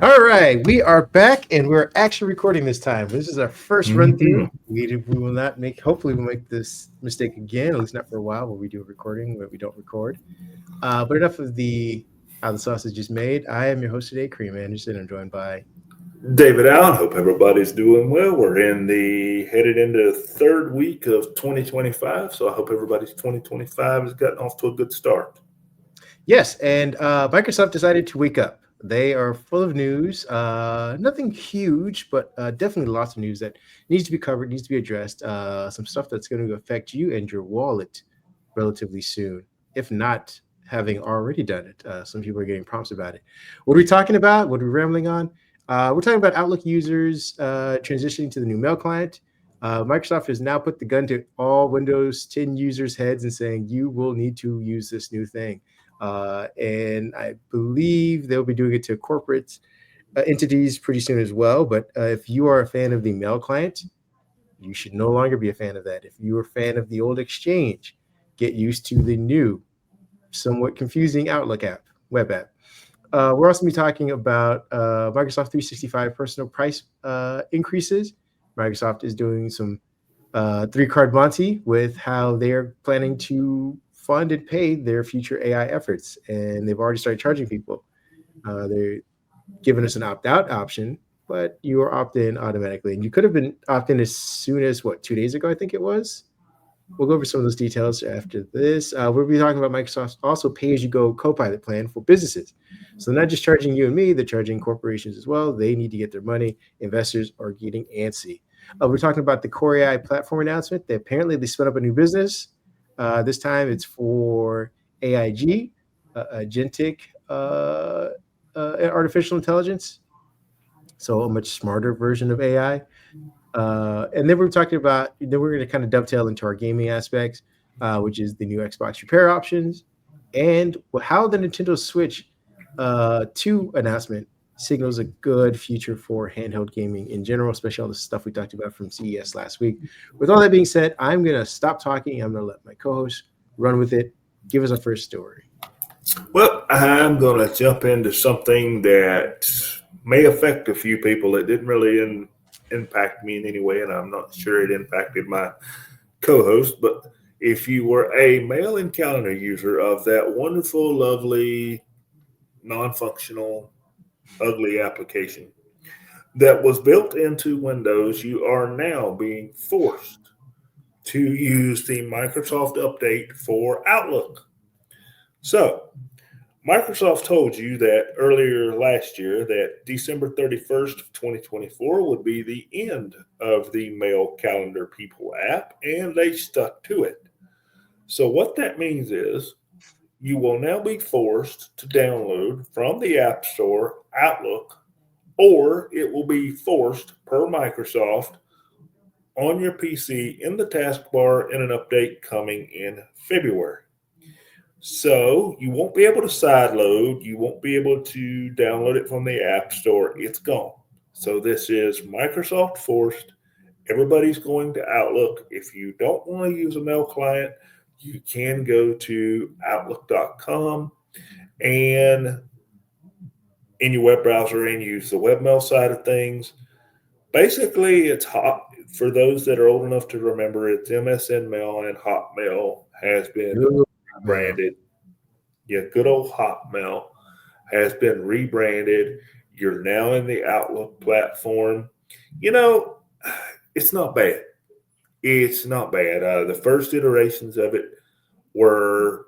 All right, we are back and we're actually recording this time. This is our first run through. We will not make, hopefully, we'll make this mistake again, at least not for a while, where we do a recording, where we don't record. But enough of the how the sausage is made. I am your host today, Kareem Anderson. I'm joined by. David Allen, hope everybody's doing well. We're headed into the third week of 2025, so I hope everybody's 2025 has gotten off to a good start. Yes, and Microsoft decided to wake up. They are full of news. Nothing huge, but definitely lots of news that needs to be covered, needs to be addressed. Some stuff that's going to affect you and your wallet relatively soon, if not having already done it. Some people are getting prompts about it. What are we talking about? What are we rambling on? We're talking about Outlook users transitioning to the new mail client. Microsoft has now put the gun to all Windows 10 users' heads and saying, you will need to use this new thing. And I believe they'll be doing it to corporate entities pretty soon as well. But if you are a fan of the mail client, you should no longer be a fan of that. If you're a fan of the old Exchange, get used to the new, somewhat confusing Outlook app, web app. We're also going to be talking about Microsoft 365 personal price increases. Microsoft is doing some three-card Monty with how they're planning to fund and pay their future AI efforts. And they've already started charging people. They're giving us an opt-out option, but you are opt-in automatically. And you could have been opt-in as soon as, 2 days ago, I think it was. We'll go over some of those details after this. We'll be talking about Microsoft's also Pay-as-You-Go Copilot Plan for businesses. So they're not just charging you and me, they're charging corporations as well. They need to get their money. Investors are getting antsy. We're talking about the Core AI platform announcement. Apparently they spun up a new business. This time it's for AIG, agentic artificial intelligence. So a much smarter version of AI. And then we're talking about, then we're going to kind of dovetail into our gaming aspects, which is the new Xbox repair options and how the Nintendo Switch 2 announcement signals a good future for handheld gaming in general, especially all the stuff we talked about from CES last week. With all that being said, I'm going to stop talking. I'm going to let my co-host run with it. Give us our first story. Well, I'm going to jump into something that may affect a few people. It didn't really impact me in any way, and I'm not sure it impacted my co-host, but if you were a mail and calendar user of that wonderful, lovely, non-functional, ugly application that was built into Windows, you are now being forced to use the Microsoft update for Outlook. So, Microsoft told you that earlier last year that December 31st of 2024 would be the end of the Mail Calendar People app, and they stuck to it. So what that means is you will now be forced to download from the App Store Outlook, or it will be forced per Microsoft on your PC in the taskbar in an update coming in February. So you won't be able to sideload. You won't be able to download it from the App Store. It's gone. So this is Microsoft forced. Everybody's going to Outlook. If you don't want to use a mail client, you can go to Outlook.com and in your web browser and use the webmail side of things. Basically, it's hot for those that are old enough to remember. It's MSN Mail and Hotmail has been rebranded. Yeah, good old Hotmail has been rebranded. You're now in the Outlook platform. You know, it's not bad. It's not bad. The first iterations of it were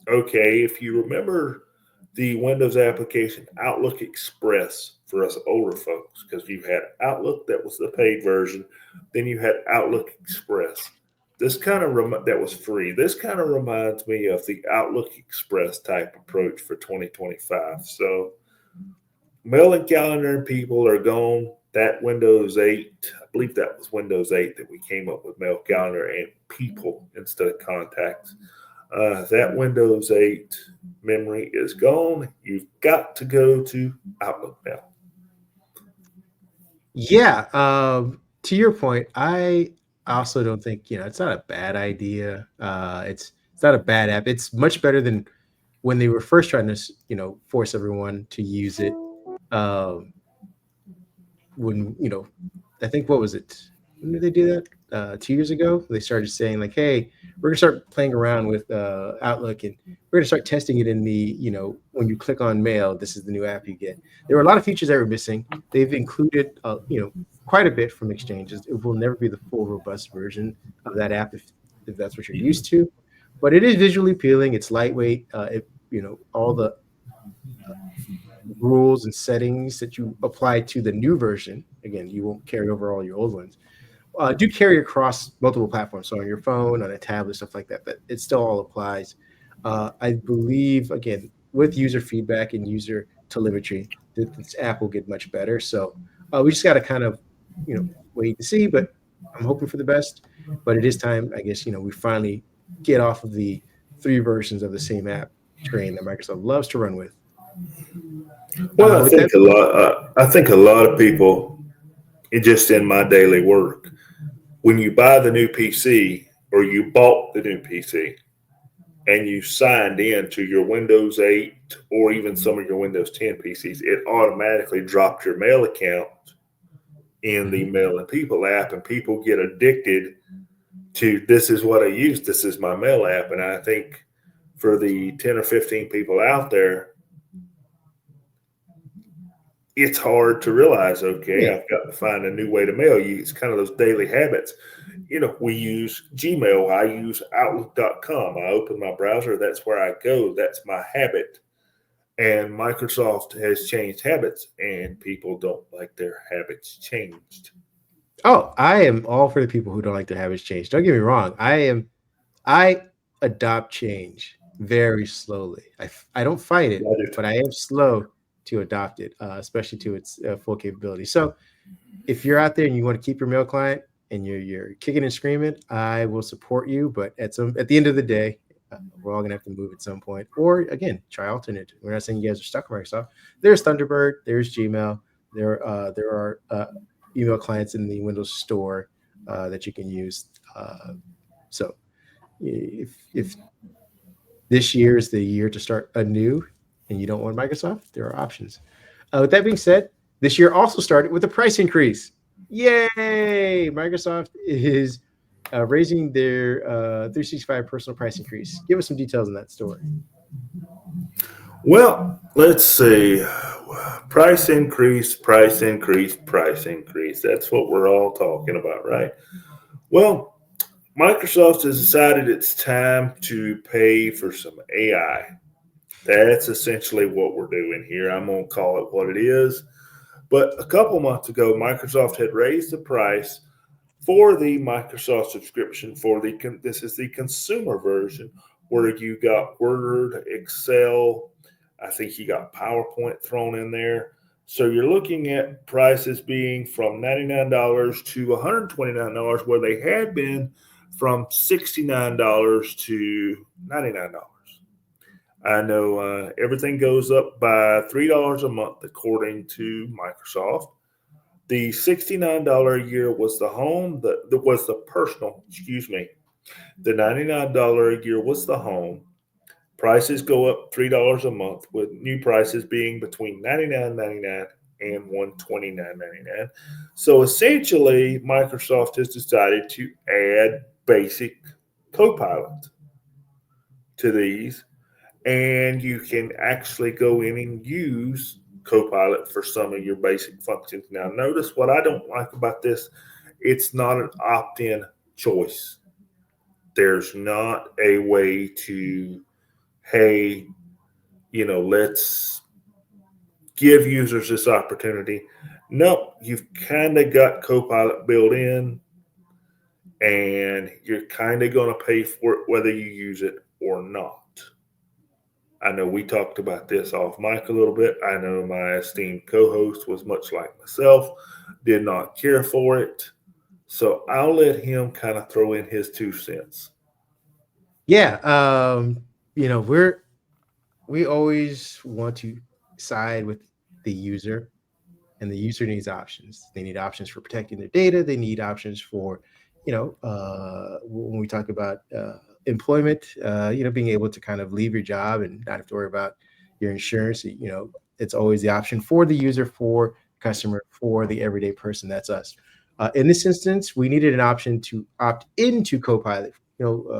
okay. If you remember the Windows application Outlook Express for us older folks, because you had Outlook that was the paid version, then you had Outlook Express. This kind of that was free. This kind of reminds me of the Outlook Express type approach for 2025. So, mail and calendar and people are gone. That Windows 8, I believe that was Windows 8 that we came up with mail, calendar, and people instead of contacts. That Windows 8 memory is gone. You've got to go to Outlook now. Yeah. To your point, I also don't think, it's not a bad idea. It's not a bad app. It's much better than when they were first trying to, force everyone to use it. Um, when I think what was it? When did they do that? 2 years ago, they started saying like, "Hey, we're gonna start playing around with Outlook, and we're gonna start testing it in the when you click on Mail, this is the new app you get." There were a lot of features that were missing. They've included quite a bit from Exchanges. It will never be the full robust version of that app if that's what you're used to, but it is visually appealing. It's lightweight. All the rules and settings that you apply to the new version. Again, you won't carry over all your old ones. Do carry across multiple platforms, so on your phone, on a tablet, stuff like that. But it still all applies. I believe, again, with user feedback and user telemetry, that this app will get much better. So we just got to kind of, wait to see. But I'm hoping for the best. But it is time, I guess, we finally get off of the three versions of the same app train that Microsoft loves to run with. Well, With that, I think a lot of people, it just in my daily work, when you buy the new PC or you bought the new PC and you signed in to your Windows 8 or even some of your Windows 10 PCs, it automatically dropped your mail account in the Mail and People app, and people get addicted to this is what I use, this is my mail app. And I think for the 10 or 15 people out there, it's hard to realize, okay, yeah. I've got to find a new way to mail you. It's kind of those daily habits. We use Gmail. I use Outlook.com. I open my browser. That's where I go. That's my habit. And Microsoft has changed habits, and people don't like their habits changed. Oh, I am all for the people who don't like their habits change. Don't get me wrong. I adopt change very slowly. I don't fight it, I do but too. I am slow to adopt it, especially to its full capability. So if you're out there and you want to keep your mail client and you're kicking and screaming, I will support you. But at the end of the day, we're all gonna have to move at some point. Or again, try alternate. We're not saying you guys are stuck with Microsoft. There's Thunderbird. There's Gmail. There are email clients in the Windows Store that you can use. So if this year is the year to start anew and you don't want Microsoft, there are options. With that being said, this year also started with a price increase. Yay! Microsoft is raising their 365 personal price increase. Give us some details on that story. Well, let's see. Price increase, price increase, price increase. That's what we're all talking about, right? Well, Microsoft has decided it's time to pay for some AI. That's essentially what we're doing here. I'm going to call it what it is. But a couple months ago, Microsoft had raised the price for the Microsoft subscription for this is the consumer version where you got Word, Excel, I think you got PowerPoint thrown in there. So you're looking at prices being from $99 to $129 where they had been from $69 to $99. I know everything goes up by $3 a month according to Microsoft. The $69 a year was the home, that was the personal, excuse me. The $99 a year was the home. Prices go up $3 a month, with new prices being between $99.99 and $129.99. So essentially, Microsoft has decided to add basic Copilot to these, and you can actually go in and use Copilot for some of your basic functions. Now, notice what I don't like about this, it's not an opt in choice. There's not a way to, hey, let's give users this opportunity. No, you've kind of got Copilot built in, and you're kind of going to pay for it whether you use it or not. I know we talked about this off mic a little bit. I know my esteemed co host was much like myself, did not care for it. So I'll let him kind of throw in his 2 cents. Yeah, we always want to side with the user, and the user needs options. They need options for protecting their data. They need options for, when we talk about employment, being able to kind of leave your job and not have to worry about your insurance. It's always the option for the user, for customer, for the everyday person. That's us. In this instance, we needed an option to opt into Copilot.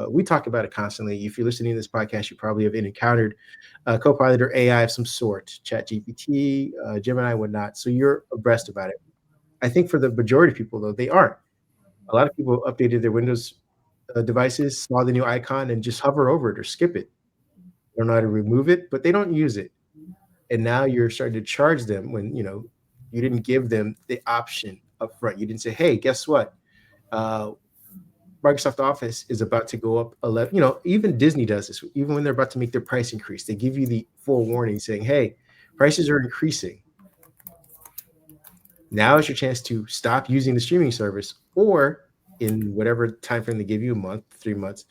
We talk about it constantly. If you're listening to this podcast, you probably have encountered Copilot or AI of some sort, ChatGPT, Gemini, whatnot. So you're abreast about it. I think for the majority of people, though, they aren't. A lot of people updated their Windows devices, saw the new icon, and just hover over it or skip it. They don't know how to remove it, but they don't use it. And now you're starting to charge them when you didn't give them the option up front. You didn't say, "Hey, guess what? Uh, Microsoft Office is about to go up 11." Even Disney does this. Even when they're about to make their price increase, they give you the full warning saying, "Hey, prices are increasing." Now is your chance to stop using the streaming service, or in whatever time frame they give you, a month, 3 months,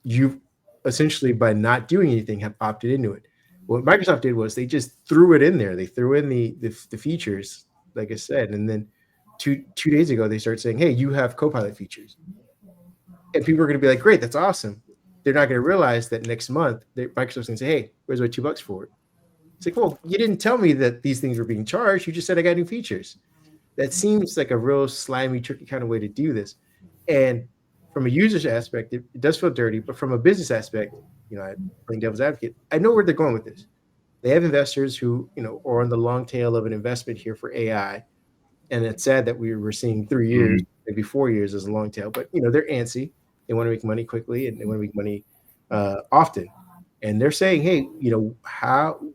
you essentially, by not doing anything, have opted into it. What Microsoft did was they just threw it in there. They threw in the features, like I said, and then two days ago they started saying, "Hey, you have Copilot features," and people are going to be like, "Great, that's awesome." They're not going to realize that next month Microsoft's going to say, "Hey, where's my $2 for it?" It's like, well, you didn't tell me that these things were being charged. You just said I got new features. That seems like a real slimy, tricky kind of way to do this. And from a user's aspect, it does feel dirty. But from a business aspect, playing devil's advocate, I know where they're going with this. They have investors who, are on the long tail of an investment here for AI. And it's sad that we were seeing 3 years, maybe 4 years as a long tail. But, they're antsy. They want to make money quickly and they want to make money often. And they're saying, "Hey,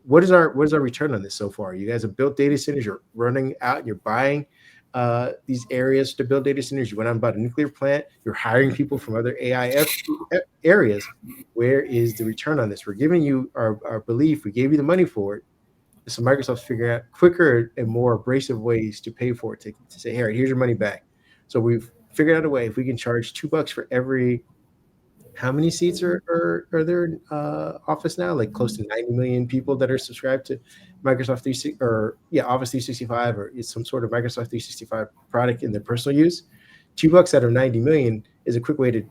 what is our return on this so far? You guys have built data centers, you're running out, and you're buying these areas to build data centers. You went on about a nuclear plant, you're hiring people from other AI areas. Where is the return on this? We're giving you our belief, we gave you the money for it." So Microsoft's figuring out quicker and more abrasive ways to pay for it, to say, "Hey, here's your money back." So we've figured out a way. If we can charge $2 for every, how many seats are there in Office now? Like close to 90 million people that are subscribed to Microsoft 360, or Office 365, or it's some sort of Microsoft 365 product in their personal use. $2 out of 90 million is a quick way to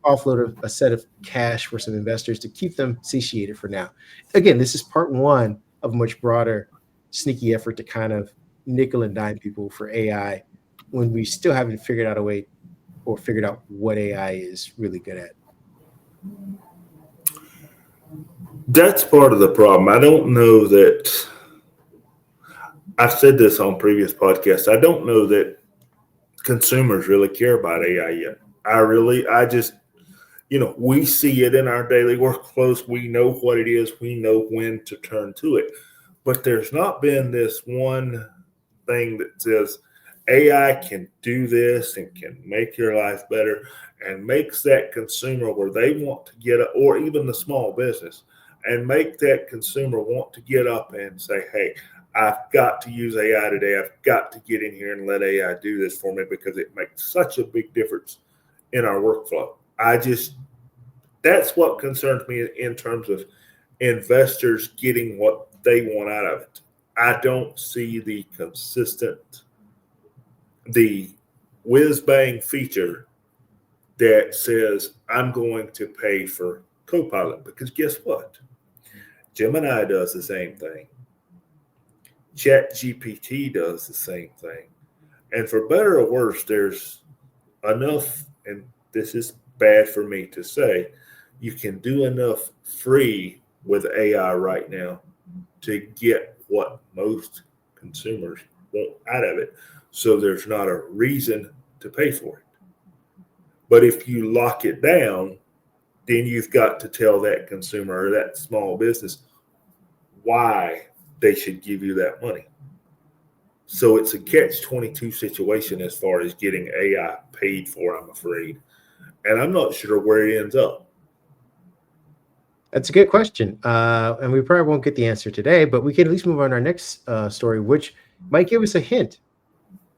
offload a set of cash for some investors to keep them satiated for now. Again, this is part one of a much broader, sneaky effort to kind of nickel and dime people for AI when we still haven't figured out a way or figured out what AI is really good at. That's part of the problem. I don't know that, I've said this on previous podcasts, I don't know that consumers really care about AI yet. I just, we see it in our daily workflows. We know what it is. We know when to turn to it. But there's not been this one thing that says AI can do this and can make your life better, and makes that consumer where they want to get up, or even the small business, and make that consumer want to get up and say, "Hey, I've got to use AI today. I've got to get in here and let AI do this for me," because it makes such a big difference in our workflow. That's what concerns me in terms of investors getting what they want out of it. I don't see the whiz bang feature that says I'm going to pay for Copilot, because guess what? Gemini does the same thing. ChatGPT does the same thing. And for better or worse, there's enough, and this is bad for me to say, you can do enough free with AI right now to get what most consumers want out of it. So there's not a reason to pay for it. But if you lock it down, then you've got to tell that consumer or that small business why they should give you that money. So it's a catch-22 situation as far as getting AI paid for, I'm afraid. And I'm not sure where it ends up. That's a good question. And we probably won't get the answer today, but we can at least move on to our next story, which might give us a hint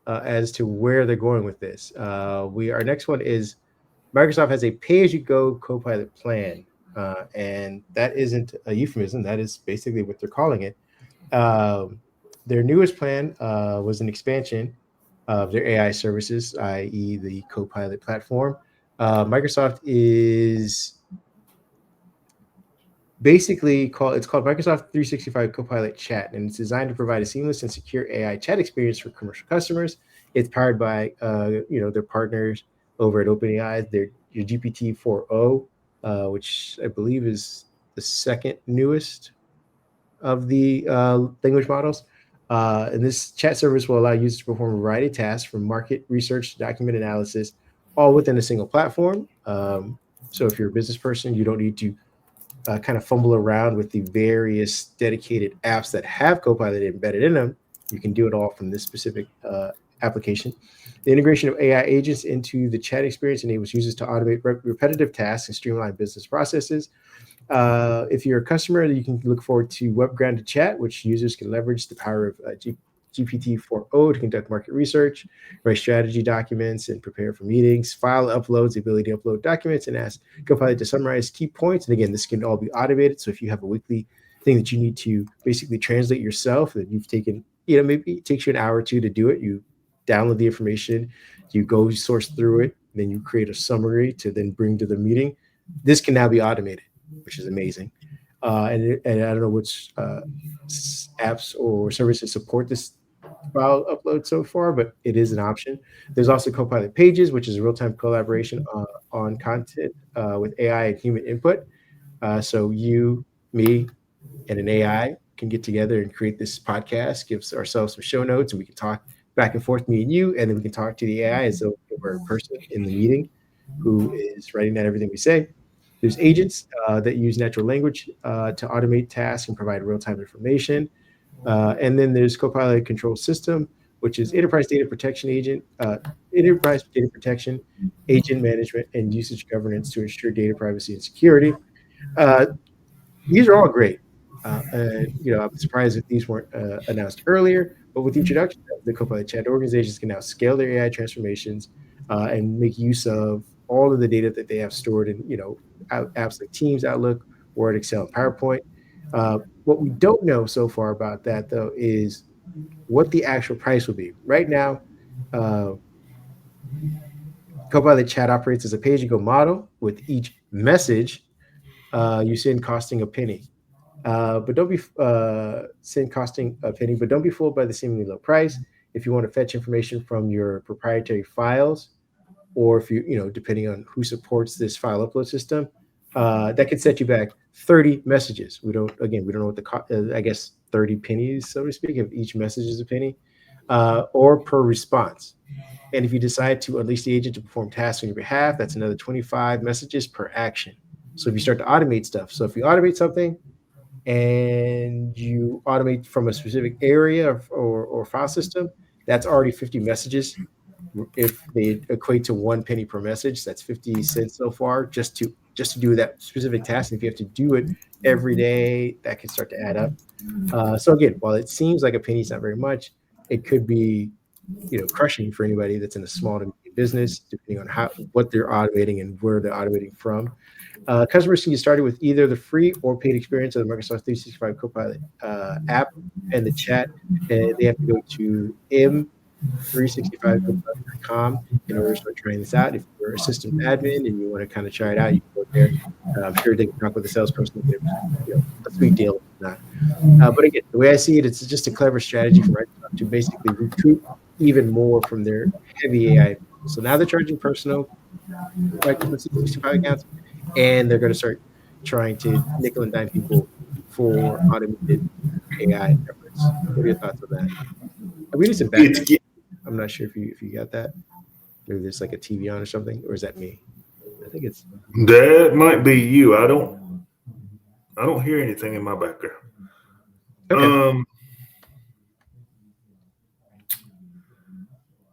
as to where they're going with this. Our next one is Microsoft has a Pay-as-You-Go Copilot Plan. And that isn't a euphemism. That is basically what they're calling it. Their newest plan was an expansion of their AI services, i.e. the Copilot platform. Microsoft is basically it's called Microsoft 365 Copilot Chat, and it's designed to provide a seamless and secure AI chat experience for commercial customers. It's powered by their partners over at OpenAI. Their your GPT 4o, which I believe is the second newest of the language models. And this chat service will allow users to perform a variety of tasks from market research to document analysis, all within a single platform. So if you're a business person, you don't need to kind of fumble around with the various dedicated apps that have Copilot embedded in them. You can do it all from this specific application. The integration of AI agents into the chat experience enables users to automate repetitive tasks and streamline business processes. If you're a customer, you can look forward to web grounded chat, which users can leverage the power of GPT-4o to conduct market research, write strategy documents, and prepare for meetings. File uploads, the ability to upload documents, and ask Copilot to summarize key points. And again, this can all be automated. So if you have a weekly thing that you need to basically translate yourself, that you've taken, maybe it takes you an hour or two to do it. You download the information, you go source through it, then you create a summary to then bring to the meeting. This can now be automated, which is amazing. And I don't know which apps or services support this file upload so far, but it is an option. There's also Copilot Pages, which is a real-time collaboration on content with AI and human input. So you, me, and an AI can get together and create this podcast, gives ourselves some show notes, and we can talk back and forth, me and you, and then we can talk to the AI as though we're a person in the meeting who is writing down everything we say. There's agents that use natural language to automate tasks and provide real-time information. And then there's Copilot Control System, which is enterprise data protection agent management, and usage governance to ensure data privacy and security. Uh, these are all great. I'm surprised that these weren't announced earlier, but with the introduction of the Copilot Chat, organizations can now scale their AI transformations and make use of all of the data that they have stored in, apps like Teams, Outlook, Word, Excel, and PowerPoint. What we don't know so far about that, though, is what the actual price will be. Right now, uh, Copilot Chat operates as a pay-as-you-go model, with each message you send costing a penny. But don't be send costing a penny, but don't be fooled by the seemingly low price. If you want to fetch information from your proprietary files, or if depending on who supports this file upload system, that could set you back 30 messages. We don't know what I guess 30 pennies, so to speak, if each message is a penny, or per response. And if you decide to unleash the agent to perform tasks on your behalf, that's another 25 messages per action. So if you start to automate stuff, so if you automate something and you automate from a specific area or file system, that's already 50 messages. If they equate to 1 penny per message, that's 50 cents so far, just to do that specific task. And if you have to do it every day, that can start to add up. So again, while it seems like a penny is not very much, it could be crushing for anybody that's in a small to medium business, depending on what they're automating and where they're automating from. Customers can get started with either the free or paid experience of the Microsoft 365 Copilot app and the chat. And they have to go to m365copilot.com in order to start trying this out. If you're a system admin and you want to kind of try it out, you can go there. I'm sure they can talk with the salesperson and get a sweet deal. But again, the way I see it, it's just a clever strategy for Microsoft to basically recoup even more from their heavy AI. So now they're charging personal Microsoft 365 accounts, and they're going to start trying to nickel and dime people for automated AI efforts. What are your thoughts on that? We need some background. I'm not sure if you got that. Maybe there's like a TV on or something, or is that me? I think it's that might be you. I don't hear anything in my background. Okay.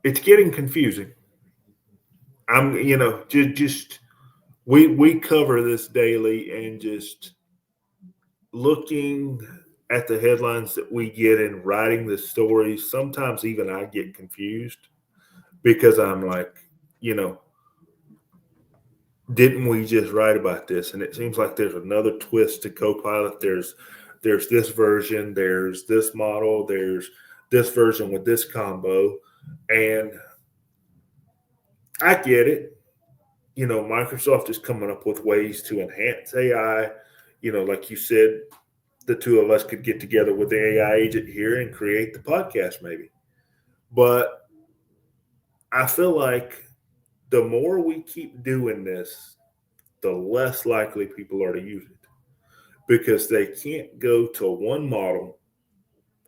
It's getting confusing. Just we cover this daily, and just looking at the headlines that we get and writing the stories, sometimes even I get confused because I'm like, didn't we just write about this? And it seems like there's another twist to Copilot. There's this version, there's this model, there's this version with this combo. And I get it. Microsoft is coming up with ways to enhance AI. Like you said, the two of us could get together with the AI agent here and create the podcast maybe. But I feel like the more we keep doing this, the less likely people are to use it because they can't go to one model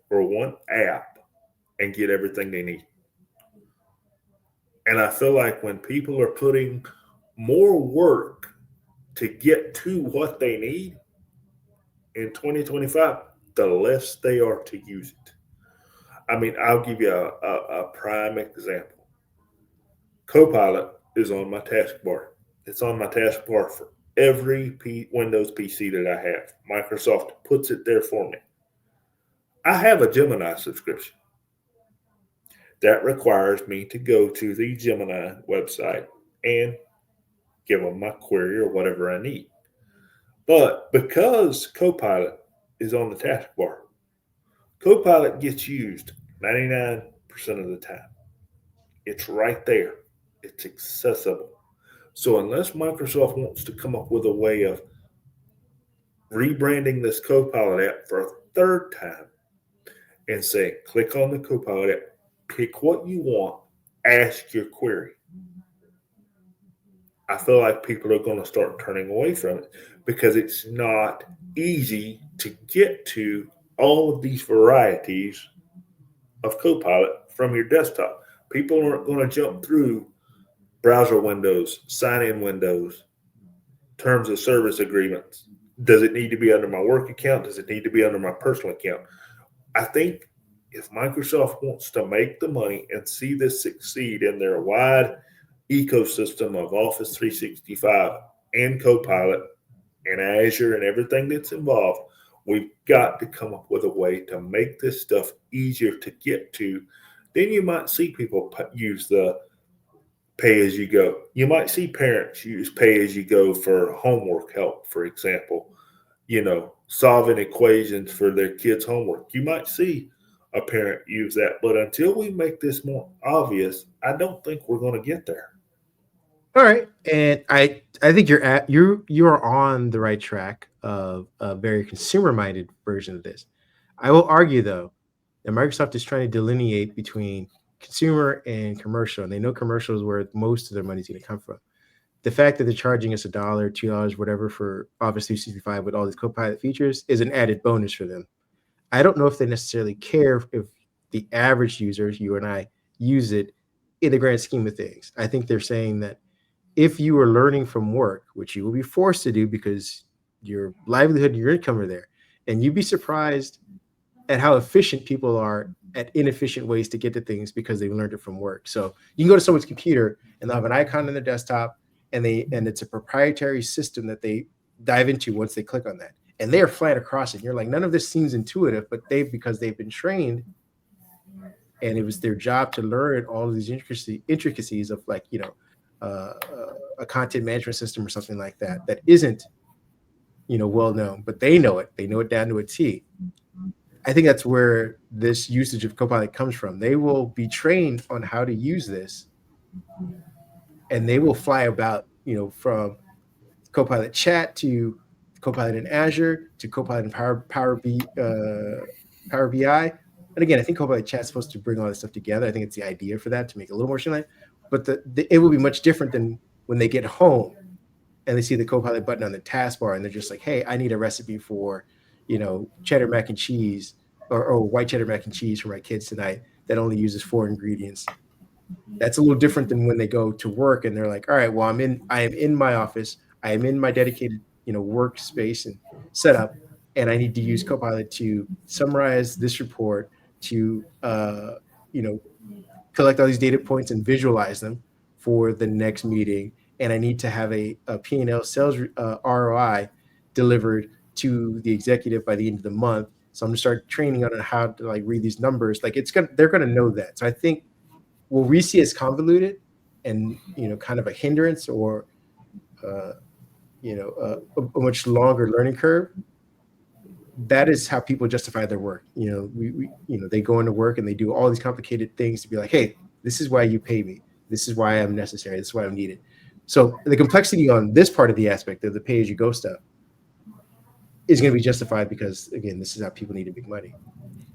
or one app and get everything they need. And I feel like when people are putting more work to get to what they need in 2025, the less they are to use it. I mean, I'll give you a prime example. Copilot is on my taskbar. It's on my taskbar for every Windows PC that I have. Microsoft puts it there for me. I have a Gemini subscription. That requires me to go to the Gemini website and give them my query or whatever I need. But because Copilot is on the taskbar, Copilot gets used 99% of the time. It's right there. It's accessible. So unless Microsoft wants to come up with a way of rebranding this Copilot app for a third time and say, click on the Copilot app, pick what you want, ask your query, I feel like people are going to start turning away from it because it's not easy to get to all of these varieties of Copilot from your desktop. People aren't going to jump through browser windows, sign-in windows, terms of service agreements. Does it need to be under my work account? Does it need to be under my personal account? I think if Microsoft wants to make the money and see this succeed in their wide ecosystem of Office 365 and Copilot and Azure and everything that's involved, we've got to come up with a way to make this stuff easier to get to. Then you might see people use the Pay-as-You-Go. You might see parents use Pay-as-You-Go for homework help, for example, solving equations for their kids' homework. You might see a parent use that, but until we make this more obvious, I don't think we're going to get there. All right, and I think you're on the right track of a very consumer minded version of this. I will argue though that Microsoft is trying to delineate between consumer and commercial, and they know commercial is where most of their money is going to come from. The fact that they're charging us $1, $2, whatever for Office 365 with all these Copilot features is an added bonus for them. I don't know if they necessarily care if the average users, you and I, use it in the grand scheme of things. I think they're saying that if you are learning from work, which you will be forced to do because your livelihood and your income are there, and you'd be surprised at how efficient people are at inefficient ways to get to things because they learned it from work. So you can go to someone's computer and they'll have an icon on their desktop, and it's a proprietary system that they dive into once they click on that, and they are flying across it. You're like, none of this seems intuitive, but because they've been trained, and it was their job to learn all of these intricacies of a content management system or something like that isn't well known, but they know it down to a T. I think that's where this usage of Copilot comes from. They will be trained on how to use this, and they will fly about, from Copilot Chat to Copilot in Azure to Copilot in Power BI. And again, I think Copilot Chat is supposed to bring all this stuff together. I think it's the idea for that to make it a little more streamlined. But it will be much different than when they get home and they see the Copilot button on the taskbar and they're just like, hey, I need a recipe for, cheddar mac and cheese or white cheddar mac and cheese for my kids tonight that only uses 4 ingredients. That's a little different than when they go to work and they're like, all right, well, I am in my office. I am in my dedicated, workspace and setup, and I need to use Copilot to summarize this report, to, collect all these data points and visualize them for the next meeting. And I need to have a P&L sales ROI delivered to the executive by the end of the month. So I'm going to start training on how to read these numbers. They're going to know that. So I think what we see as convoluted and, kind of a hindrance or, a much longer learning curve, that is how people justify their work. They go into work and they do all these complicated things to be like, hey, this is why you pay me. This is why I'm necessary. This is why I'm needed. So the complexity on this part of the aspect of the pay-as-you-go stuff is going to be justified because, again, this is how people need to make money.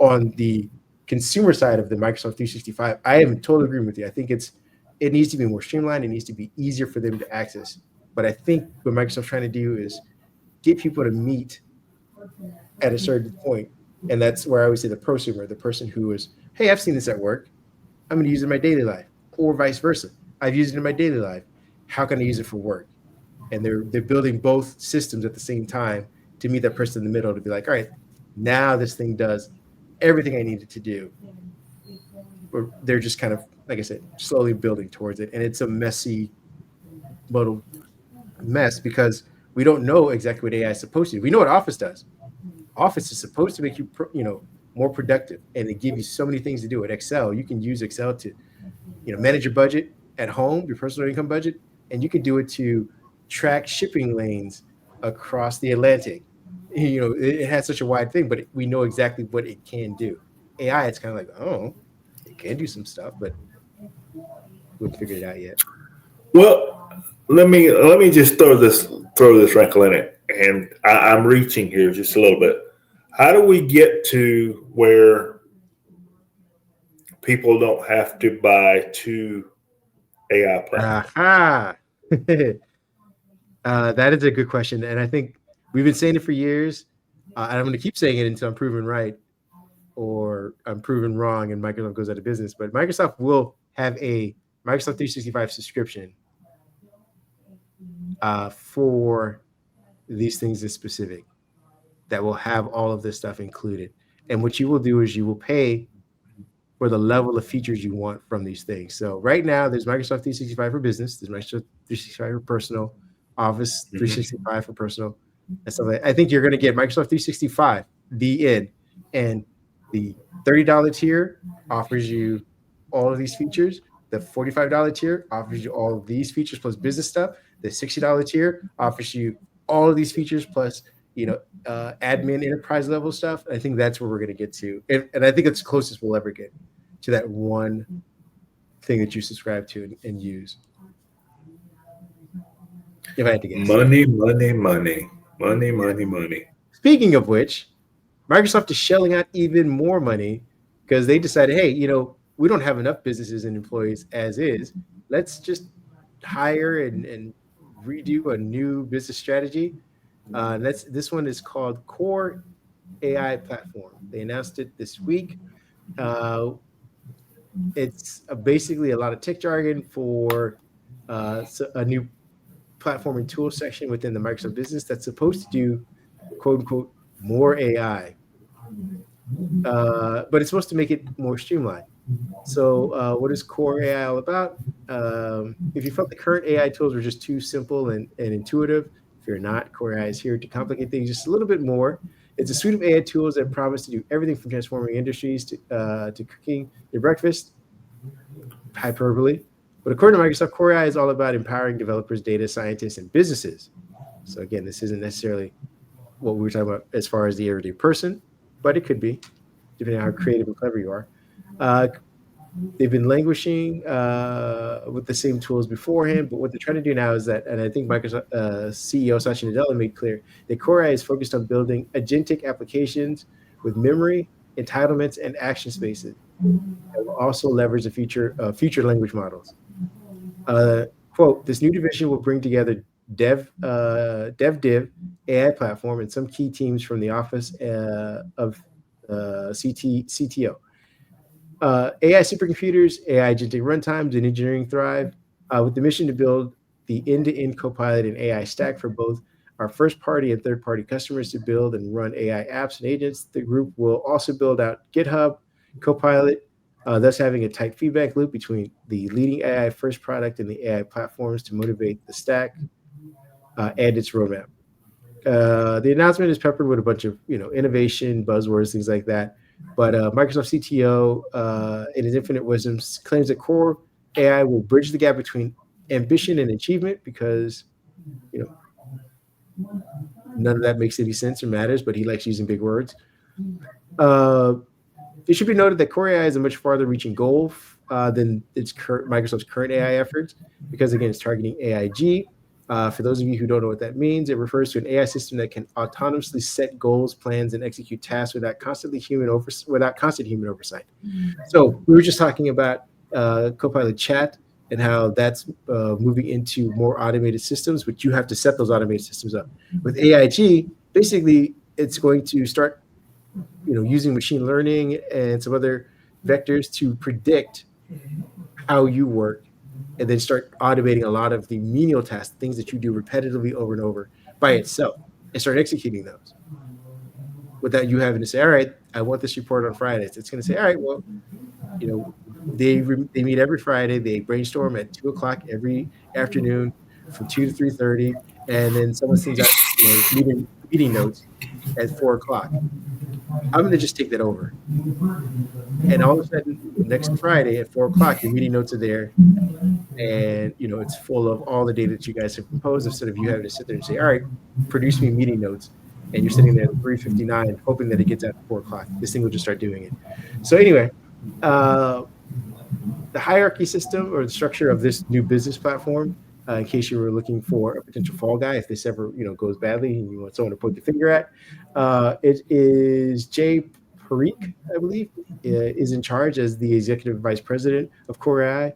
On the consumer side of the Microsoft 365, I am in total agreement with you. I think it needs to be more streamlined. It needs to be easier for them to access. But I think what Microsoft's trying to do is get people to meet at a certain point. And that's where I always say the prosumer, the person who is, hey, I've seen this at work. I'm going to use it in my daily life, or vice versa. I've used it in my daily life. How can I use it for work? And they're building both systems at the same time to meet that person in the middle to be like, all right, now this thing does everything I needed to do. Or they're just kind of, like I said, slowly building towards it. And it's a messy little mess because we don't know exactly what AI is supposed to do. We know what Office does. Office is supposed to make you, more productive, and they give you so many things to do. At Excel, you can use Excel to, manage your budget at home, your personal income budget, and you can do it to track shipping lanes across the Atlantic. It has such a wide thing, but we know exactly what it can do. AI, it's kind of like, oh, it can do some stuff, but we haven't figured it out yet. Well, let me just throw this wrinkle in it, and I'm reaching here just a little bit. How do we get to where people don't have to buy 2 AI plans? Aha! That is a good question, and I think we've been saying it for years, and I'm going to keep saying it until I'm proven right or I'm proven wrong, and Microsoft goes out of business. But Microsoft will have a Microsoft 365 subscription for these things in specific that will have all of this stuff included. And what you will do is you will pay for the level of features you want from these things. So right now, there's Microsoft 365 for business, there's Microsoft 365 for personal, Office 365 for personal, and stuff like that. I think you're going to get Microsoft 365, and the $30 tier offers you all of these features. The $45 tier offers you all of these features plus business stuff. The $60 tier offers you all of these features plus admin enterprise level stuff. I think that's where we're going to get to, and I think it's the closest we'll ever get to that one thing that you subscribe to and use. If I had to guess. Money. Speaking of which, Microsoft is shelling out even more money because they decided, hey, we don't have enough businesses and employees as is. Let's just hire and redo a new business strategy. This one is called Core AI Platform. They announced it this week. It's basically a lot of tech jargon for a new platform and tool section within the Microsoft business that's supposed to do, quote unquote, more AI. But it's supposed to make it more streamlined. So what is Core AI all about? If you felt the current AI tools were just too simple and intuitive, if you're not, Core AI is here to complicate things just a little bit more. It's a suite of AI tools that promise to do everything from transforming industries to cooking your breakfast. Hyperbole. But according to Microsoft, Core AI is all about empowering developers, data scientists, and businesses. So again, this isn't necessarily what we were talking about as far as the everyday person, but it could be, depending on how creative and clever you are. They've been languishing with the same tools beforehand, but what they're trying to do now is that, and I think Microsoft CEO Satya Nadella made clear, that Core AI is focused on building agentic applications with memory, entitlements, and action spaces. It will also leverage the future language models. Quote, this new division will bring together dev AI platform and some key teams from the office of CTO. AI supercomputers, AI agentic runtimes, and engineering thrive with the mission to build the end-to-end Copilot and AI stack for both our first-party and third-party customers to build and run AI apps and agents. The group will also build out GitHub, Copilot, thus having a tight feedback loop between the leading AI first product and the AI platforms to motivate the stack and its roadmap. The announcement is peppered with a bunch of innovation, buzzwords, things like that. But Microsoft CTO, in his infinite wisdom, claims that Core AI will bridge the gap between ambition and achievement because none of that makes any sense or matters, but he likes using big words. It should be noted that Core AI is a much farther reaching goal than Microsoft's current AI efforts because, again, it's targeting AIG, For those of you who don't know what that means, it refers to an AI system that can autonomously set goals, plans, and execute tasks without constant human oversight. So we were just talking about Copilot Chat and how that's moving into more automated systems, but you have to set those automated systems up. With AIG, basically, it's going to start, using machine learning and some other vectors to predict how you work, and then start automating a lot of the menial tasks, things that you do repetitively over and over by itself, and start executing those without you having to say, all right, I want this report on Fridays. It's going to say, all right, well, they meet every Friday. They brainstorm at 2 o'clock every afternoon from 2 to 3:30, and then someone sends out meeting notes at 4 o'clock. I'm going to just take that over, and all of a sudden, next Friday at 4 o'clock, your meeting notes are there, and it's full of all the data that you guys have proposed. Instead of you having to sit there and say, all right, produce me meeting notes, and you're sitting there at 3:59 hoping that it gets out at 4 o'clock. This thing will just start doing it. So anyway, the hierarchy system or the structure of this new business platform, in case you were looking for a potential fall guy, if this ever goes badly and you want someone to point the finger at, it is Jay Parikh, I believe, is in charge as the executive vice president of Core AI,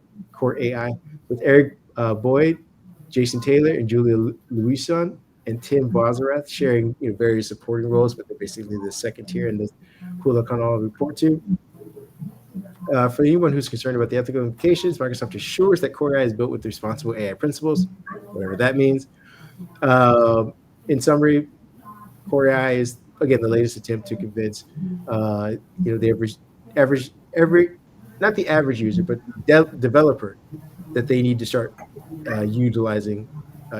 with Eric Boyd, Jason Taylor, and Julia Louison and Tim Bozarath sharing various supporting roles, but they're basically the second tier and who they'll kind of report to. For anyone who's concerned about the ethical implications, Microsoft assures that Core AI is built with responsible AI principles, whatever that means. In summary, Core AI is, again, the latest attempt to convince, the not the average user, but developer, that they need to start utilizing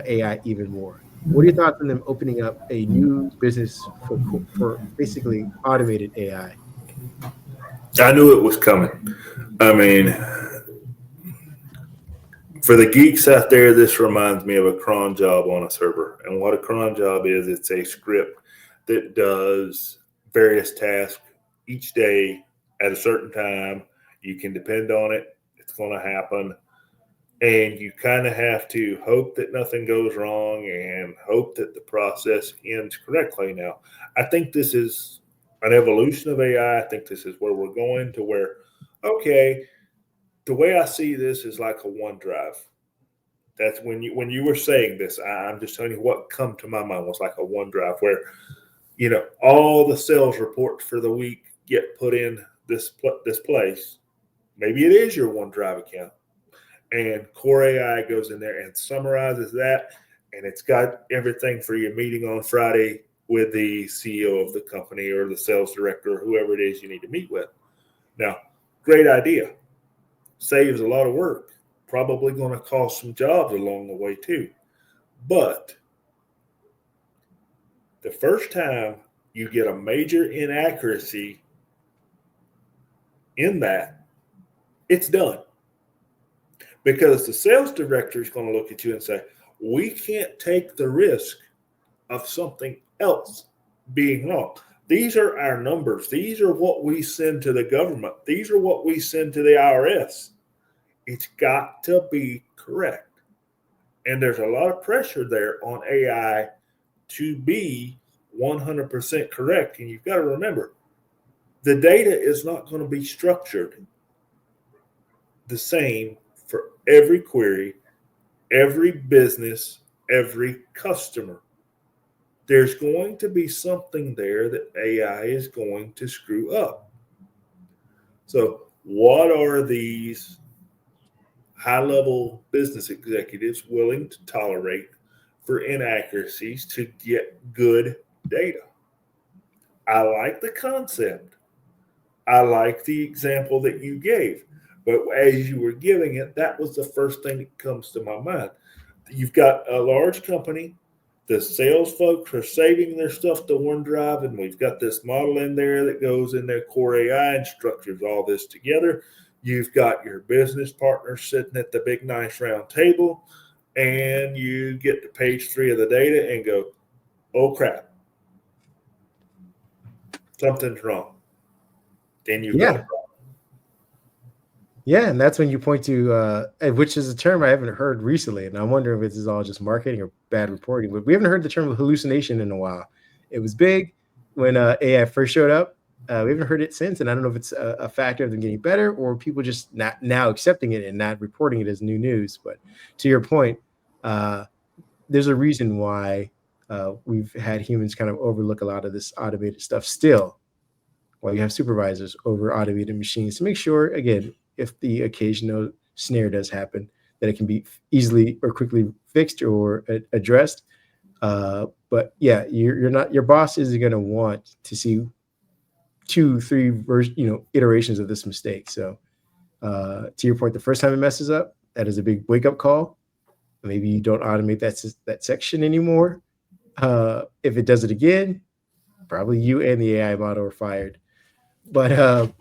AI even more. What are your thoughts on them opening up a new business for basically automated AI? I knew it was coming. I mean, for the geeks out there, this reminds me of a cron job on a server. And what a cron job is, it's a script that does various tasks each day at a certain time. You can depend on it. It's going to happen. And you kind of have to hope that nothing goes wrong and hope that the process ends correctly. Now, I think this is an evolution of AI. I think this is where we're going to where, okay, the way I see this is like a OneDrive. That's when you were saying this, I'm just telling you what come to my mind was like a OneDrive where, all the sales reports for the week get put in this place. Maybe it is your OneDrive account. And Core AI goes in there and summarizes that, and it's got everything for your meeting on Friday with the CEO of the company or the sales director or whoever it is you need to meet with. Now, great idea. Saves a lot of work. Probably going to cost some jobs along the way too. But the first time you get a major inaccuracy in that, it's done. Because the sales director is going to look at you and say, we can't take the risk of something else being wrong. These are our numbers. These are what we send to the government. These are what we send to the IRS. It's got to be correct. And there's a lot of pressure there on AI to be 100% correct. And you've got to remember, the data is not going to be structured the same for every query, every business, every customer. There's going to be something there that AI is going to screw up. So what are these high-level business executives willing to tolerate for inaccuracies to get good data? I like the concept. I like the example that you gave. But as you were giving it, that was the first thing that comes to my mind. You've got a large company. The sales folks are saving their stuff to OneDrive, and we've got this model in there that goes in their Core AI and structures all this together. You've got your business partners sitting at the big, nice round table, and you get to page 3 of the data and go, oh, crap. Something's wrong. Then you've got a problem. Yeah, and that's when you point to, which is a term I haven't heard recently, and I'm wondering if this is all just marketing or bad reporting. But we haven't heard the term hallucination in a while. It was big when AI first showed up. We haven't heard it since, and I don't know if it's a factor of them getting better or people just not now accepting it and not reporting it as new news. But to your point, uh, there's a reason why we've had humans kind of overlook a lot of this automated stuff still, while you have supervisors over automated machines to make sure, again, if the occasional snare does happen, that it can be easily or quickly fixed or addressed. But yeah, you're not, your boss is going to want to see two, three iterations of this mistake. So to your point, the first time it messes up, that is a big wake up call. Maybe you don't automate that section anymore. If it does it again, probably you and the AI model are fired. But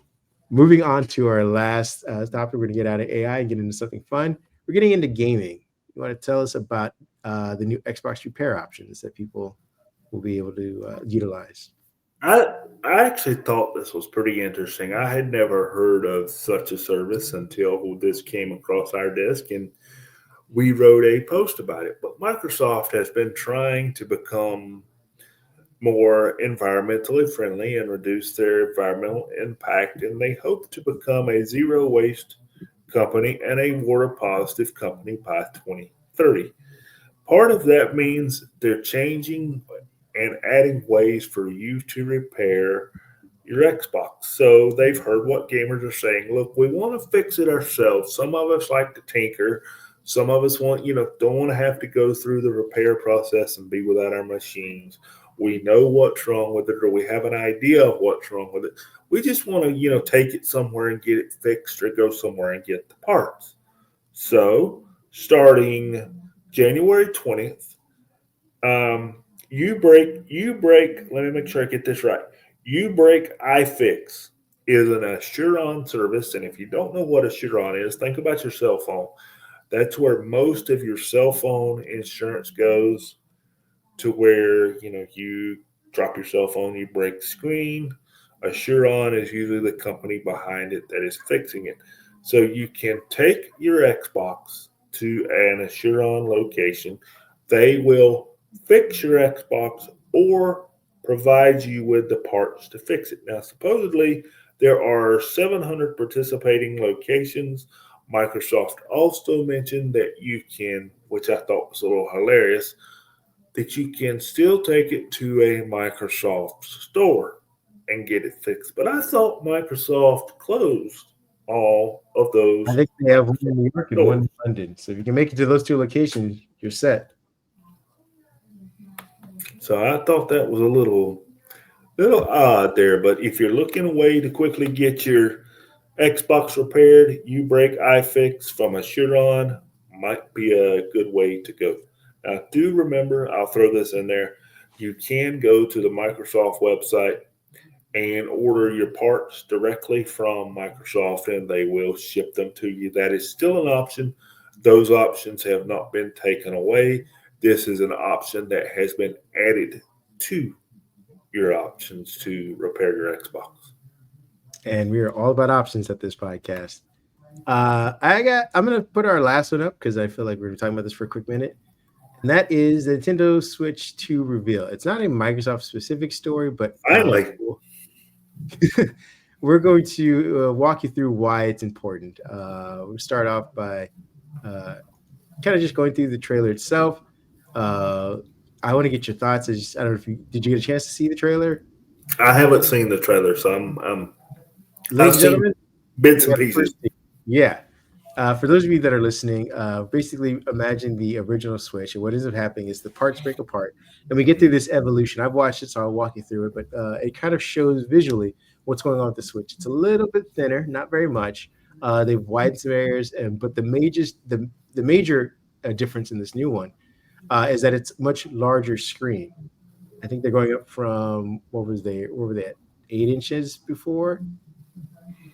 moving on to our last topic, we're going to get out of AI and get into something fun. We're getting into gaming. You want to tell us about the new Xbox repair options that people will be able to utilize? I I actually thought this was pretty interesting. I had never heard of such a service until this came across our desk, and we wrote a post about it. But Microsoft has been trying to become more environmentally friendly and reduce their environmental impact, and they hope to become a zero waste company and a water positive company by 2030. Part of that means they're changing and adding ways for you to repair your Xbox. So they've heard what gamers are saying. Look, we want to fix it ourselves. Some of us like to tinker. Some of us don't want to have to go through the repair process and be without our machines. We know what's wrong with it, or we have an idea of what's wrong with it. We just want to, take it somewhere and get it fixed, or go somewhere and get the parts. So starting January 20th, you break, let me make sure I get this right. You break iFix is an Assuron service. And if you don't know what Assuron is, think about your cell phone. That's where most of your cell phone insurance goes, to where, you drop your cell phone, you break the screen. Assuron is usually the company behind it that is fixing it. So you can take your Xbox to an Assuron location. They will fix your Xbox or provide you with the parts to fix it. Now, supposedly, there are 700 participating locations. Microsoft also mentioned that you can, which I thought was a little hilarious, that you can still take it to a Microsoft store and get it fixed. But I thought Microsoft closed all of I those think they have one in New York and one stores. in London. So if you can make it to those two locations, you're set. So I thought that was a little odd there. But if you're looking a way to quickly get your Xbox repaired, you break iFix from Assuron might be a good way to go. Now, do remember, I'll throw this in there. You can go to the Microsoft website and order your parts directly from Microsoft, and they will ship them to you. That is still an option. Those options have not been taken away. This is an option that has been added to your options to repair your Xbox. And we are all about options at this podcast. I'm gonna put our last one up because I feel like we're talking about this for a quick minute. And that is the Nintendo Switch 2 reveal. It's not a Microsoft specific story, but Finally, we're going to walk you through why it's important. We'll start off by kind of just going through the trailer itself. Uh, I want to get your thoughts. I don't know if you did you get a chance to see the trailer, I haven't seen the trailer, so I've ladies and seen gentlemen. bits We and have the pieces. first thing. Yeah. For those of you that are listening, basically imagine the original Switch. And what ends up happening is the parts break apart, and we get through this evolution. I've watched it, so I'll walk you through it. But it kind of shows visually what's going on with the Switch. It's a little bit thinner, not very much. They've widened some areas, and but the major difference in this new one is that it's much larger screen. I think they're going up from what were they at 8 inches before,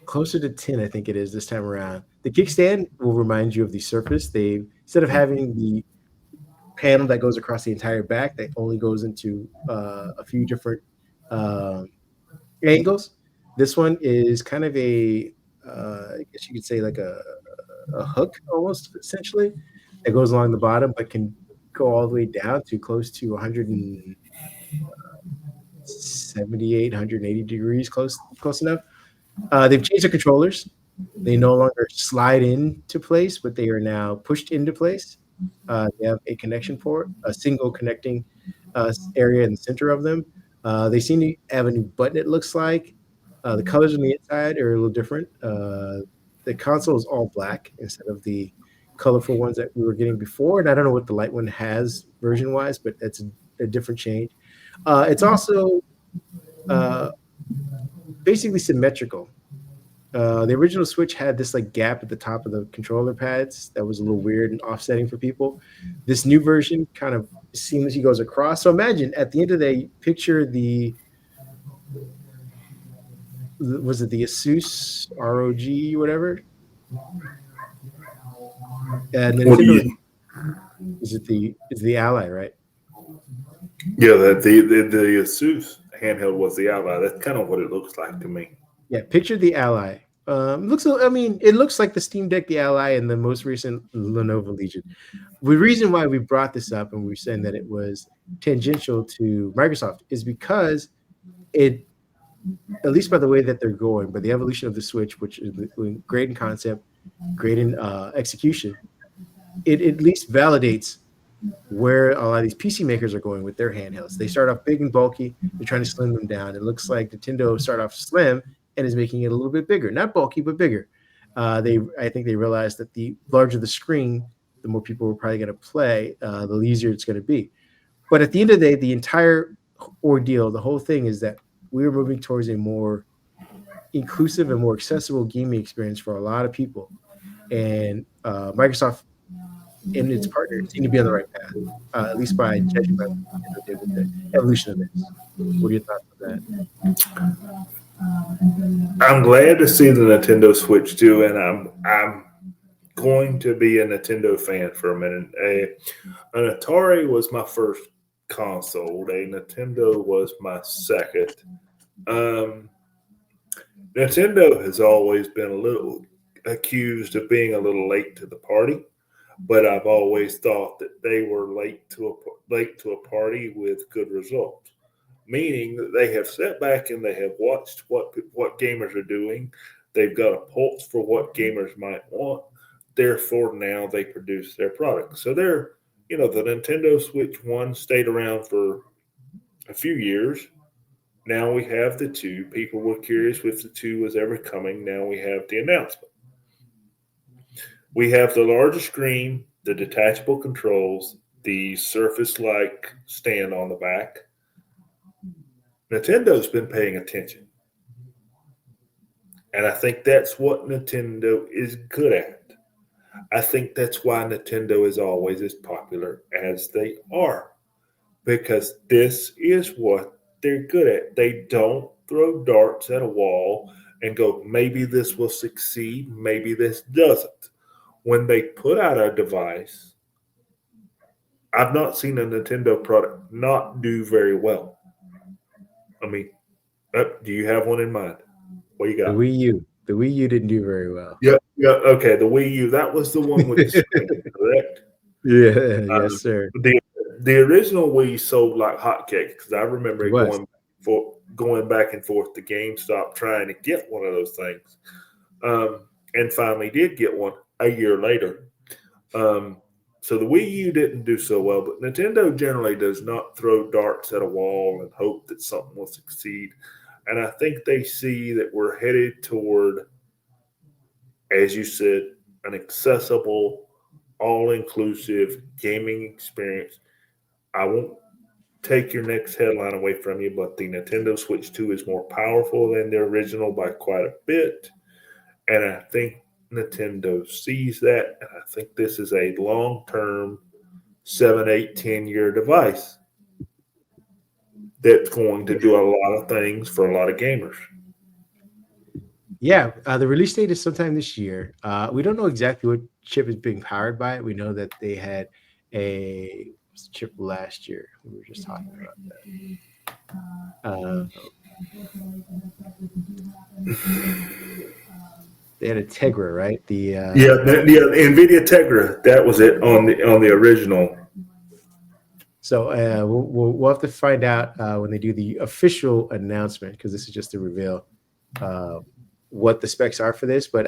closer to 10, I think it is this time around. The kickstand will remind you of the Surface. They instead of having the panel that goes across the entire back, that only goes into a few different um angles. This one is kind of I guess you could say like a hook almost essentially that goes along the bottom, but can go all the way down to close to 178, 180 degrees, close enough. They've changed the controllers. They no longer slide into place, but they are now pushed into place. They have a connection port, a single connecting area in the center of them. They seem to have a new button, it looks like. The colors on the inside are a little different. The console is all black instead of the colorful ones that we were getting before. And I don't know what the light one has version wise, but that's a different change. It's also uh, basically symmetrical. The original Switch had this like gap at the top of the controller pads that was a little weird and offsetting for people. This new version kind of seamlessly goes across. So imagine at the end of the day, picture the was it the Asus ROG whatever, and Well, Nintendo is the Ally, right? yeah, the Asus handheld was the Ally. That's kind of what it looks like to me. Yeah, picture the Ally. Looks. I mean, it looks like the Steam Deck, the Ally, and the most recent Lenovo Legion. The reason why we brought this up and we were saying that it was tangential to Microsoft is because it, at least by the way that they're going, by the evolution of the Switch, which is great in concept, great in execution, it at least validates where a lot of these PC makers are going with their handhelds. They start off big and bulky. They're trying to slim them down. It looks like Nintendo start off slim and is making it a little bit bigger, not bulky, but bigger. I think they realized that the larger the screen, the more people are probably going to play, the easier it's going to be. But at the end of the day, the entire ordeal, the whole thing is that we're moving towards a more inclusive and more accessible gaming experience for a lot of people. And Microsoft and its partners seem to be on the right path, at least by judging by what Nintendo did with the evolution of this. What are your thoughts on that? I'm glad to see the Nintendo Switch too, and I'm going to be a Nintendo fan for a minute. An Atari was my first console. A Nintendo was my second. Um, Nintendo has always been a little accused of being a little late to the party, but I've always thought that they were late to a party with good results. Meaning that they have sat back and they have watched what gamers are doing. They've got a pulse for what gamers might want. Therefore, now they produce their product. So the Nintendo Switch 1 stayed around for a few years. Now we have the 2. People were curious if the 2 was ever coming. Now we have the announcement. We have the larger screen, the detachable controls, the Surface-like stand on the back. Nintendo's been paying attention. And I think that's what Nintendo is good at. I think that's why Nintendo is always as popular as they are. Because this is what they're good at. They don't throw darts at a wall and go, maybe this will succeed, maybe this doesn't. When they put out a device, I've not seen a Nintendo product not do very well. I mean, do you have one in mind? What you The got? Wii U. The Wii U didn't do very well. Yeah, yeah. Okay, the Wii U. That was the one with the screen, correct? Yeah, yes, Uh, sir. the the original Wii sold like hotcakes because I remember It was. going back and forth to GameStop trying to get one of those things, and finally did get one a year later. Um, so the Wii U didn't do so well, but Nintendo generally does not throw darts at a wall and hope that something will succeed. And I think they see that we're headed toward, as you said, an accessible, all inclusive gaming experience. I won't take your next headline away from you, but the Nintendo Switch 2 is more powerful than the original by quite a bit. And I think Nintendo sees that. And I think this is a long term, 7, 8, 10-year device that's going to do a lot of things for a lot of gamers. Yeah, the release date is sometime this year. We don't know exactly what chip is being powered by. We know that they had a chip last year. We were just talking about that. They had a Tegra, right? The NVIDIA Tegra, that was it on the original. So we'll have to find out when they do the official announcement, because this is just to reveal uh, what the specs are for this. But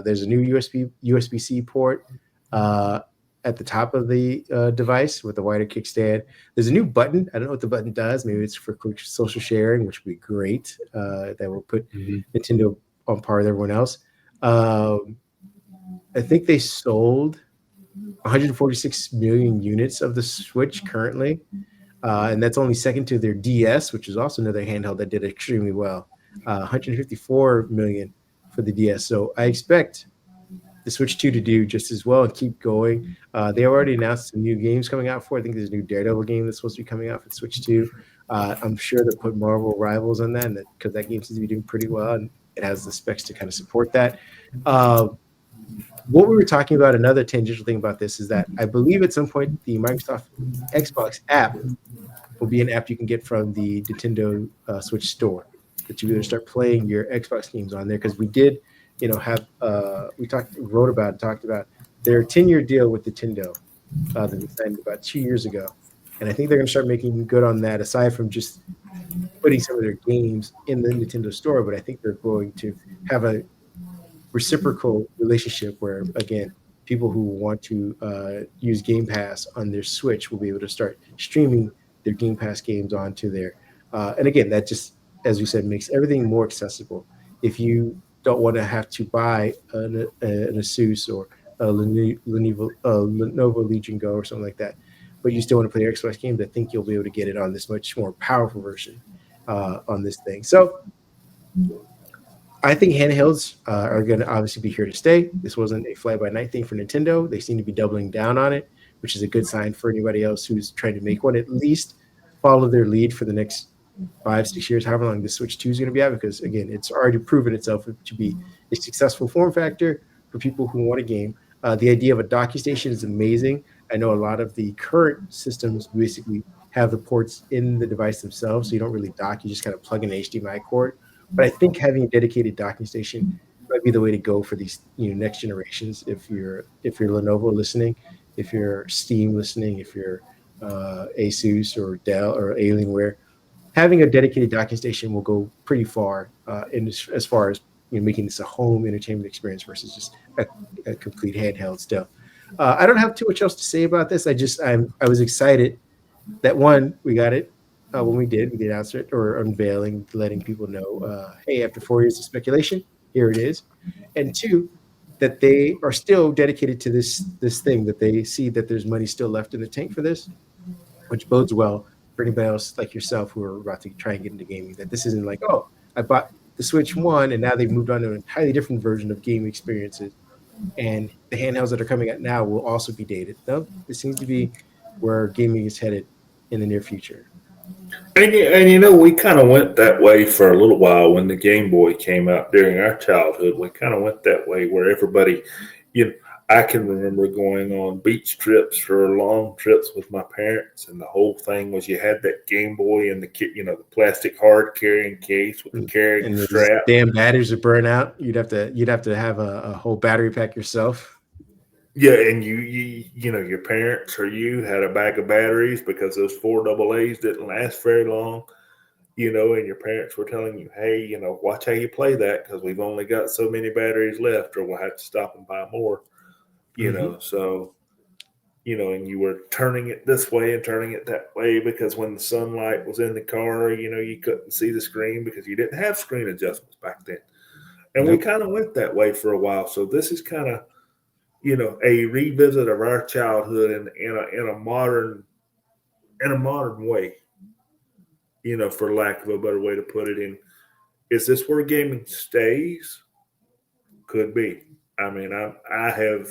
there's a new USB-C port uh, at the top of the device with a wider kickstand. There's a new button. I don't know what the button does. Maybe it's for quick social sharing, which would be great. That will put Nintendo on par with everyone else. I think they sold 146 million units of the Switch currently, and that's only second to their DS, which is also another handheld that did extremely well. 154 million for the DS. So I expect the Switch 2 to do just as well and keep going. They already announced some new games coming out for. I think there's a new Daredevil game that's supposed to be coming out for Switch 2. I'm sure they'll put Marvel Rivals on that, because that game seems to be doing pretty well, and it has the specs to kind of support that. What we were talking about, another tangential thing about this, is that I believe at some point the Microsoft Xbox app will be an app you can get from the Nintendo Switch store, that you can start playing your Xbox games on there. Because we did, have wrote about and talked about their 10-year deal with Nintendo that they signed about 2 years ago, and I think they're going to start making good on that. Aside from just putting some of their games in the Nintendo store, but I think they're going to have a reciprocal relationship where, again, people who want to use Game Pass on their Switch will be able to start streaming their Game Pass games onto there. And again, that just, as you said, makes everything more accessible. If you don't want to have to buy an Asus or a Lenovo Legion Go or something like that, but you still want to play your Xbox games, I think you'll be able to get it on this much more powerful version on this thing. So I think handhelds are going to obviously be here to stay. This wasn't a fly-by-night thing for Nintendo. They seem to be doubling down on it, which is a good sign for anybody else who's trying to make one. At least follow their lead for the next 5-6 years, however long the Switch 2 is going to be out, because, again, it's already proven itself to be a successful form factor for people who want a game. The idea of a docking station is amazing. I know a lot of the current systems basically have the ports in the device themselves, so you don't really dock. You just kind of plug in an HDMI cord. But I think having a dedicated docking station might be the way to go for these next generations. If you're Lenovo listening, if you're Steam listening, if you're Asus or Dell or Alienware, having a dedicated docking station will go pretty far as far as making this a home entertainment experience versus just a complete handheld still. I don't have too much else to say about this. I was excited that, one, we got it when we did the announcement or unveiling, letting people know, hey, after 4 years of speculation, here it is. And two, that they are still dedicated to this thing, that they see that there's money still left in the tank for this, which bodes well for anybody else like yourself who are about to try and get into gaming, that this isn't like, oh, I bought the Switch 1 and now they've moved on to an entirely different version of gaming experiences, and the handhelds that are coming out now will also be dated. No, this seems to be where gaming is headed in the near future. And we kind of went that way for a little while when the Game Boy came out during our childhood. We kind of went that way where everybody, I can remember going on beach trips or long trips with my parents, and the whole thing was you had that Game Boy and the plastic hard carrying case with the carrying And strap. damn batteries would burn out. You'd have to have a whole battery pack yourself. Yeah, and you your parents or you had a bag of batteries because those 4 AA's didn't last very long, and your parents were telling you, hey, watch how you play that because we've only got so many batteries left or we'll have to stop and buy more, so, and you were turning it this way and turning it that way because when the sunlight was in the car, you couldn't see the screen because you didn't have screen adjustments back then. And we kind of went that way for a while. So this is kind of, a revisit of our childhood in a modern way, for lack of a better way to put it. In, is this where gaming stays? Could be. I mean, I have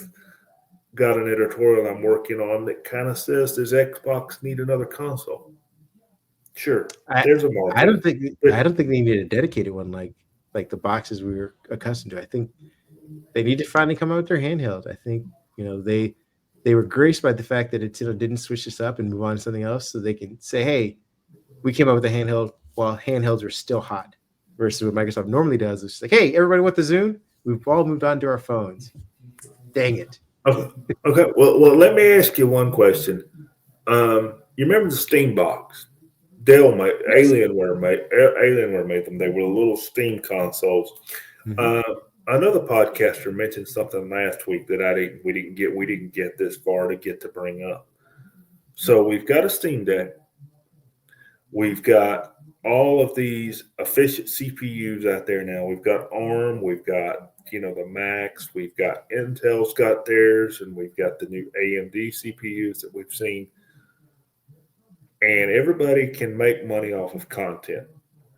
got an editorial I'm working on that kind of says, does Xbox need another console? Sure, there's a market. I don't think they need a dedicated one like the boxes we were accustomed to. I think they need to finally come out with their handheld. I think they were graced by the fact that it didn't switch this up and move on to something else, so they can say, hey, we came out with a handheld while handhelds were still hot, versus what Microsoft normally does. It's like, hey, everybody want the Zune? We've all moved on to our phones. Dang it. Okay. Well, let me ask you one question. You remember the Steam box? Yes. Alienware made them. They were little Steam consoles. Mhm. Uh, Another podcaster mentioned something last week that we didn't get this far to get to bring up. So we've got a Steam Deck. We've got all of these efficient CPUs out there now. We've got ARM, we've got the Macs, we've got Intel's got theirs, and we've got the new AMD CPUs that we've seen. And everybody can make money off of content.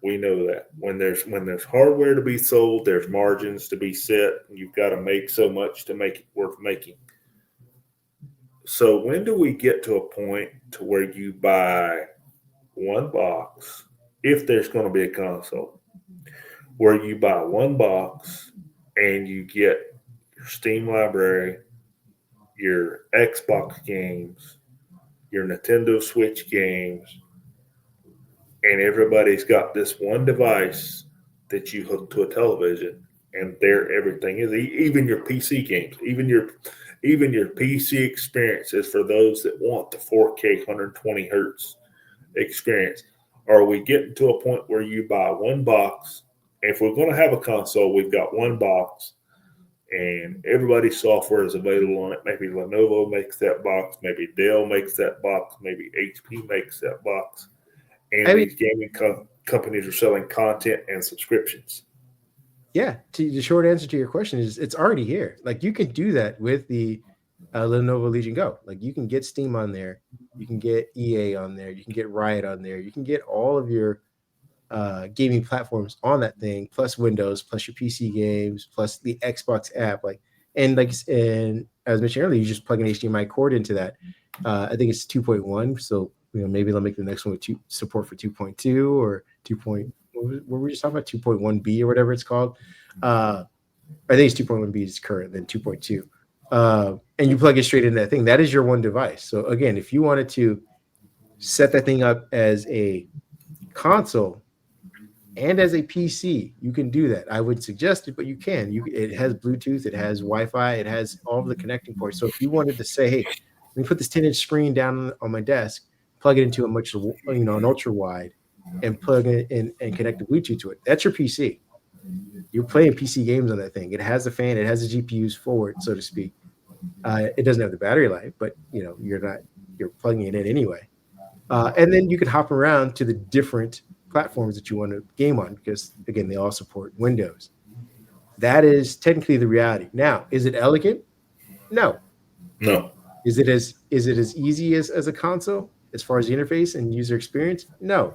We know that when there's hardware to be sold, there's margins to be set. You've got to make so much to make it worth making. So when do we get to a point to where you buy one box, if there's going to be a console, where you buy one box and you get your Steam library, your Xbox games, your Nintendo Switch games, and everybody's got this one device that you hook to a television, and there everything is. Even your PC games, even your PC experiences for those that want the 4K 120 hertz experience. Are we getting to a point where you buy one box? If we're going to have a console, we've got one box, and everybody's software is available on it. Maybe Lenovo makes that box, maybe Dell makes that box, maybe HP makes that box, and I mean, these gaming companies are selling content and subscriptions. yeah, the short answer to your question is it's already here. Like you can do that with the Lenovo Legion Go. Like you can get Steam on there, you can get EA on there, you can get Riot on there, you can get all of your gaming platforms on that thing, plus Windows, plus your PC games, plus the Xbox app. And I was mentioning earlier, you just plug an HDMI cord into that. I think it's 2.1. So maybe they'll make the next one with support for 2.2 or 2. What were we just talking about? 2.1B or whatever it's called. I think it's 2.1B is current, then 2.2. And you plug it straight into that thing. That is your one device. So again, if you wanted to set that thing up as a console and as a PC, you can do that. I would suggest it, but you can. It has Bluetooth, it has Wi-Fi, it has all of the connecting ports. So if you wanted to say, hey, let me put this 10-inch screen down on my desk, plug it into an ultra wide, and plug it in and connect the Bluetooth to it. That's your PC. You're playing PC games on that thing. It has a fan, it has the GPUs forward, so to speak. It doesn't have the battery life, but you're plugging it in anyway. And then you can hop around to the different platforms that you want to game on because again, they all support Windows. That is technically the reality. Now, is it elegant? No. No. Is it as easy as a console as far as the interface and user experience? No.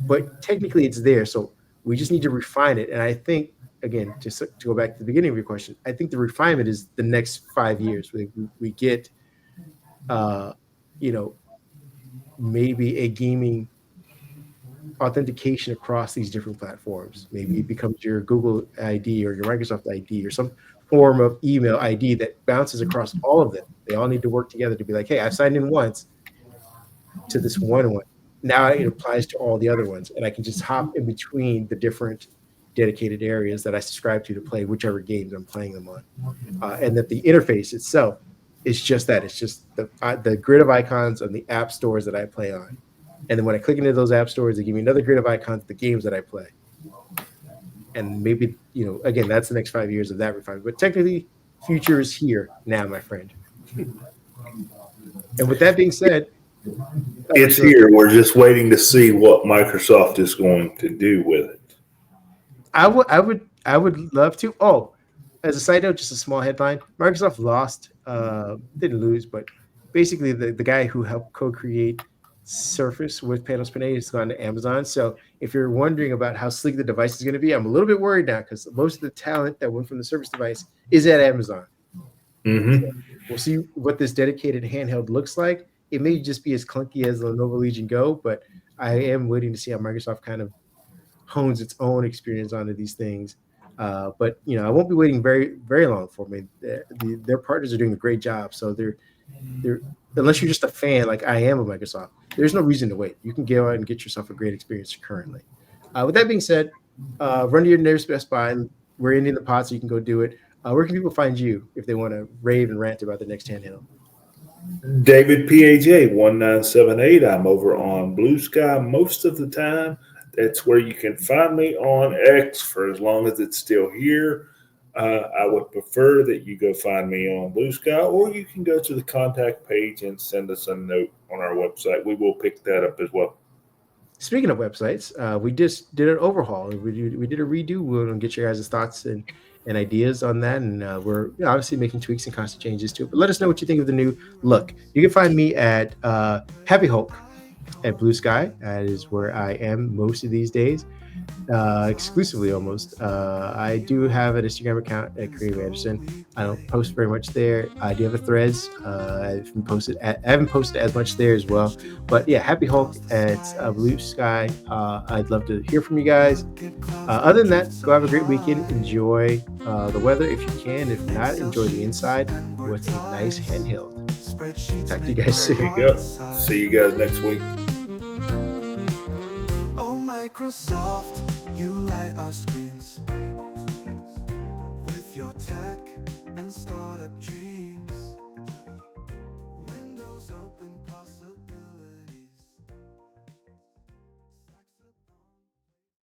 But technically it's there. So we just need to refine it. And I think, again, just to go back to the beginning of your question, I think the refinement is the next 5 years. We get maybe a gaming authentication across these different platforms. Maybe it becomes your Google ID or your Microsoft ID or some form of email ID that bounces across all of them. They all need to work together to be like, hey, I've signed in once to this one. Now it applies to all the other ones. And I can just hop in between the different dedicated areas that I subscribe to play whichever games I'm playing them on. And that the interface itself is just that. It's just the grid of icons on the app stores that I play on. And then when I click into those app stores, they give me another grid of icons, the games that I play. And maybe, again, that's the next 5 years of that refinement. But technically, future is here now, my friend. And with that being said, it's here. We're just waiting to see what Microsoft is going to do with it. I would love to. Oh, as a side note, just a small headline. Microsoft lost, didn't lose, but basically the guy who helped co-create Surface with Panos Panay has gone to Amazon. So if you're wondering about how sleek the device is going to be, I'm a little bit worried now because most of the talent that went from the Surface device is at Amazon. Mm-hmm. So we'll see what this dedicated handheld looks like. It may just be as clunky as the Lenovo Legion Go, but I am waiting to see how Microsoft kind of hones its own experience onto these things. But I won't be waiting very, very long for me. Their partners are doing a great job. So they're unless you're just a fan like I am of Microsoft, there's no reason to wait. You can go out and get yourself a great experience currently. With that being said, run to your nearest Best Buy, we're ending the pod, so you can go do it. Where can people find you if they want to rave and rant about the next handheld? David PAJ 1978. I'm over on Blue Sky most of the time. That's where you can find me on X for as long as it's still here. I would prefer that you go find me on Blue Sky, or you can go to the contact page and send us a note on our website. We will pick that up as well. Speaking of websites, we just did an overhaul. We did a redo. We're going to get your guys' thoughts and ideas on that. And we're obviously making tweaks and constant changes to it. But let us know what you think of the new look. You can find me at Happy Hulk at Blue Sky. That is where I am most of these days. Exclusively almost. I do have an Instagram account at Kareem Anderson. I don't post very much there. I do have a Threads. I haven't posted as much there as well. But yeah, Happy Hulk at Blue Sky. I'd love to hear from you guys. Other than that, go have a great weekend. Enjoy the weather if you can. If not, enjoy the inside with a nice handheld. Talk to you guys soon. There you go. See you guys next week. Microsoft, you light our screens.